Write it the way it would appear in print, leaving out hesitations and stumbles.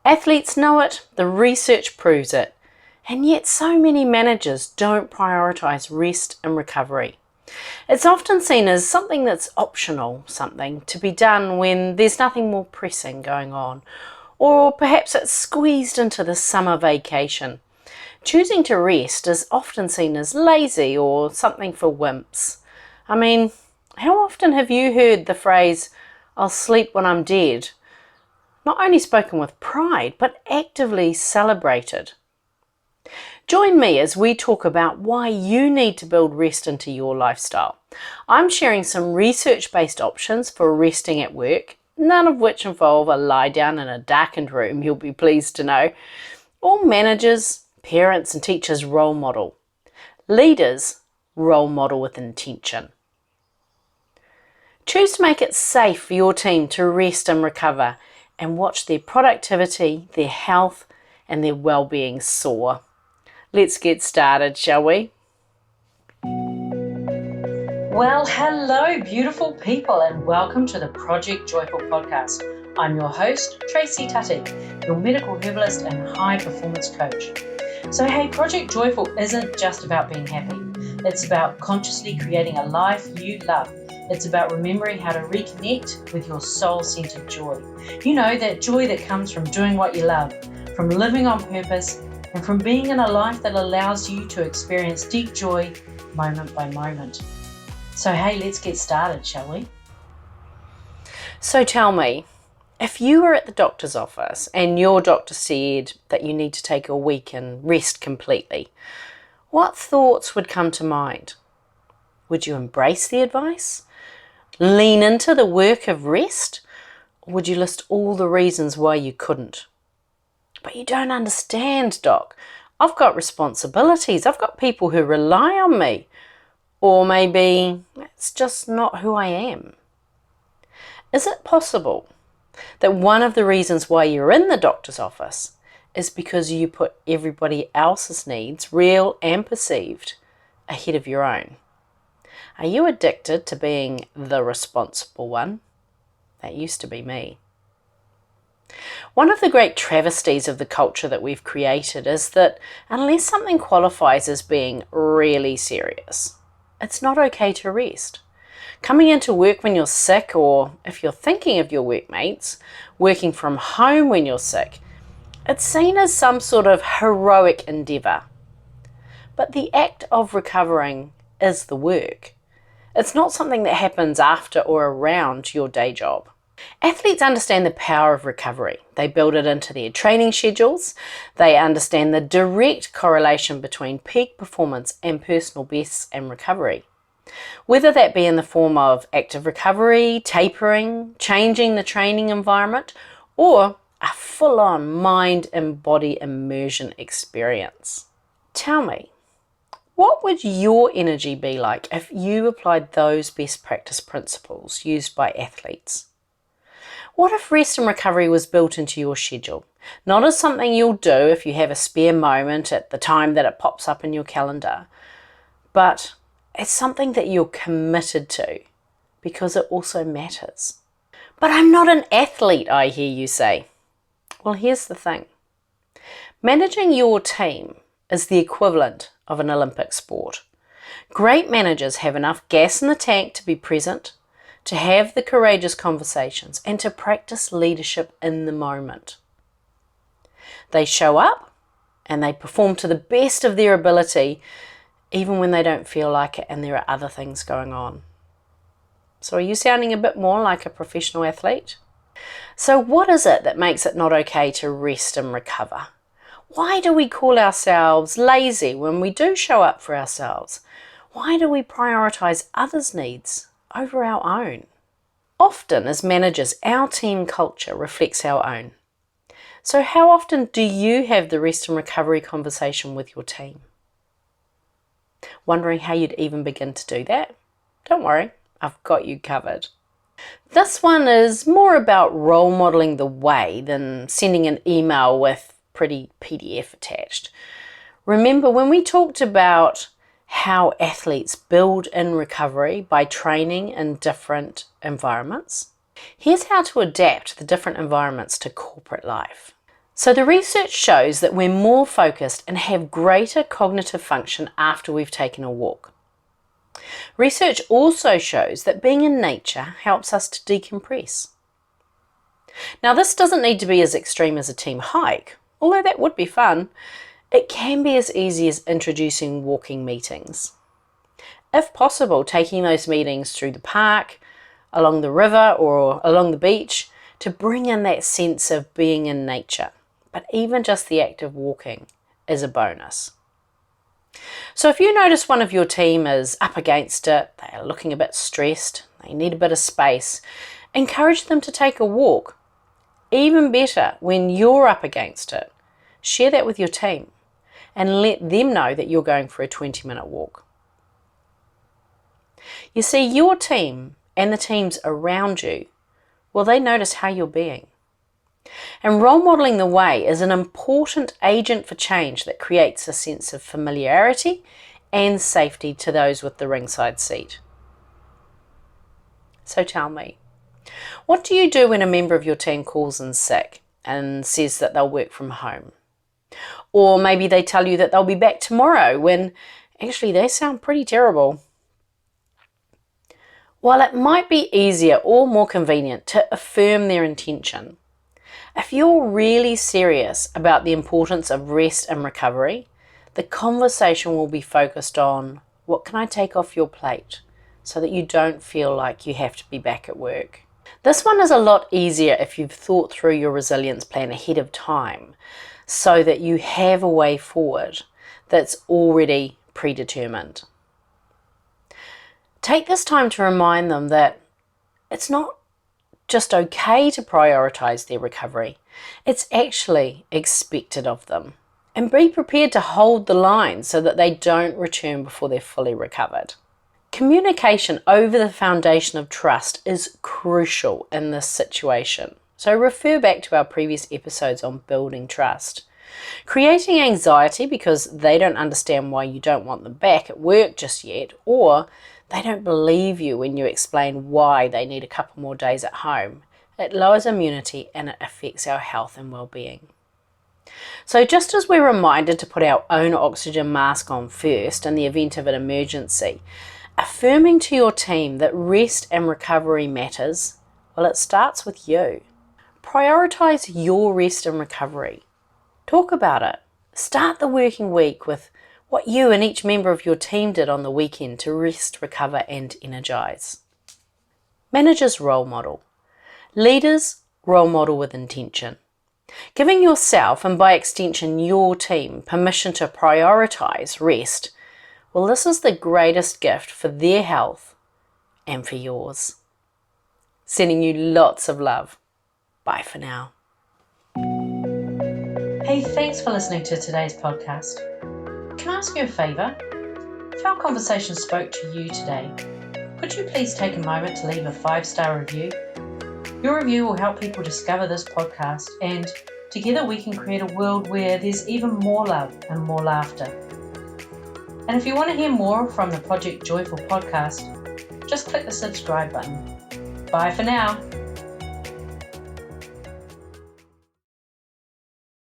Athletes know it, the research proves it, and yet so many managers don't prioritise rest and recovery. It's often seen as something that's optional, something to be done when there's nothing more pressing going on, or perhaps it's squeezed into the summer vacation. Choosing to rest is often seen as lazy or something for wimps. I mean, how often have you heard the phrase, "I'll sleep when I'm dead"? Not only spoken with pride, but actively celebrated. Join me as we talk about why you need to build rest into your lifestyle. I'm sharing some research-based options for resting at work, none of which involve a lie down in a darkened room, you'll be pleased to know. All managers, parents and teachers role model. Leaders role model with intention. Choose to make it safe for your team to rest and recover and watch their productivity, their health and their well-being soar. Let's get started, shall we? Well, hello, beautiful people, and welcome to the Project Joyful podcast. I'm your host, Tracy Tutty, your medical herbalist and high performance coach. So, hey, Project Joyful isn't just about being happy. It's about consciously creating a life you love. It's about remembering how to reconnect with your soul-centered joy. You know, that joy that comes from doing what you love, from living on purpose, and from being in a life that allows you to experience deep joy moment by moment. So hey, let's get started, shall we? So tell me, if you were at the doctor's office and your doctor said that you need to take a week and rest completely, what thoughts would come to mind? Would you embrace the advice? Lean into the work of rest? Or would you list all the reasons why you couldn't? But you don't understand, Doc. I've got responsibilities. I've got people who rely on me. Or maybe it's just not who I am. Is it possible that one of the reasons why you're in the doctor's office is because you put everybody else's needs, real and perceived, ahead of your own? Are you addicted to being the responsible one? That used to be me. One of the great travesties of the culture that we've created is that unless something qualifies as being really serious, it's not okay to rest. Coming into work when you're sick, or if you're thinking of your workmates, working from home when you're sick, it's seen as some sort of heroic endeavour. But the act of recovering is the work. It's not something that happens after or around your day job. Athletes understand the power of recovery. They build it into their training schedules. They understand the direct correlation between peak performance and personal bests and recovery. Whether that be in the form of active recovery, tapering, changing the training environment, or a full-on mind and body immersion experience. Tell me, what would your energy be like if you applied those best practice principles used by athletes? What if rest and recovery was built into your schedule? Not as something you'll do if you have a spare moment at the time that it pops up in your calendar, but as something that you're committed to because it also matters. But I'm not an athlete, I hear you say. Well, here's the thing. Managing your team is the equivalent of an Olympic sport. Great managers have enough gas in the tank to be present, to have the courageous conversations, and to practice leadership in the moment. They show up and they perform to the best of their ability, even when they don't feel like it and there are other things going on. So are you sounding a bit more like a professional athlete? So what is it that makes it not okay to rest and recover? Why do we call ourselves lazy when we do show up for ourselves? Why do we prioritise others' needs over our own? Often, as managers, our team culture reflects our own. So how often do you have the rest and recovery conversation with your team? Wondering how you'd even begin to do that? Don't worry, I've got you covered. This one is more about role modelling the way than sending an email with pretty PDF attached. Remember when we talked about how athletes build in recovery by training in different environments? Here's how to adapt the different environments to corporate life. So the research shows that we're more focused and have greater cognitive function after we've taken a walk. Research also shows that being in nature helps us to decompress. Now, this doesn't need to be as extreme as a team hike, although that would be fun. It can be as easy as introducing walking meetings. If possible, taking those meetings through the park, along the river or along the beach to bring in that sense of being in nature. But even just the act of walking is a bonus. So if you notice one of your team is up against it, they are looking a bit stressed, they need a bit of space, encourage them to take a walk. Even better, when you're up against it, share that with your team and let them know that you're going for a 20-minute walk. You see, your team and the teams around you, well, they notice how you're being. And role modelling the way is an important agent for change that creates a sense of familiarity and safety to those with the ringside seat. So tell me, what do you do when a member of your team calls in sick and says that they'll work from home? Or maybe they tell you that they'll be back tomorrow when actually they sound pretty terrible. While it might be easier or more convenient to affirm their intention, if you're really serious about the importance of rest and recovery, the conversation will be focused on what can I take off your plate so that you don't feel like you have to be back at work. This one is a lot easier if you've thought through your resilience plan ahead of time so that you have a way forward that's already predetermined. Take this time to remind them that it's not just okay to prioritise their recovery, it's actually expected of them. And be prepared to hold the line so that they don't return before they're fully recovered. Communication over the foundation of trust is crucial in this situation. So refer back to our previous episodes on building trust. Creating anxiety because they don't understand why you don't want them back at work just yet, or they don't believe you when you explain why they need a couple more days at home. It lowers immunity and it affects our health and well-being. So just as we're reminded to put our own oxygen mask on first in the event of an emergency, affirming to your team that rest and recovery matters, well, it starts with you. Prioritise your rest and recovery. Talk about it. Start the working week with what you and each member of your team did on the weekend to rest, recover and energise. Managers role model. Leaders role model with intention. Giving yourself and by extension your team permission to prioritise rest, well, this is the greatest gift for their health and for yours. Sending you lots of love. Bye for now. Hey, thanks for listening to today's podcast. Can I ask you a favour? If our conversation spoke to you today, could you please take a moment to leave a 5-star review? Your review will help people discover this podcast, and together we can create a world where there's even more love and more laughter. And if you want to hear more from the Project Joyful podcast, just click the subscribe button. Bye for now.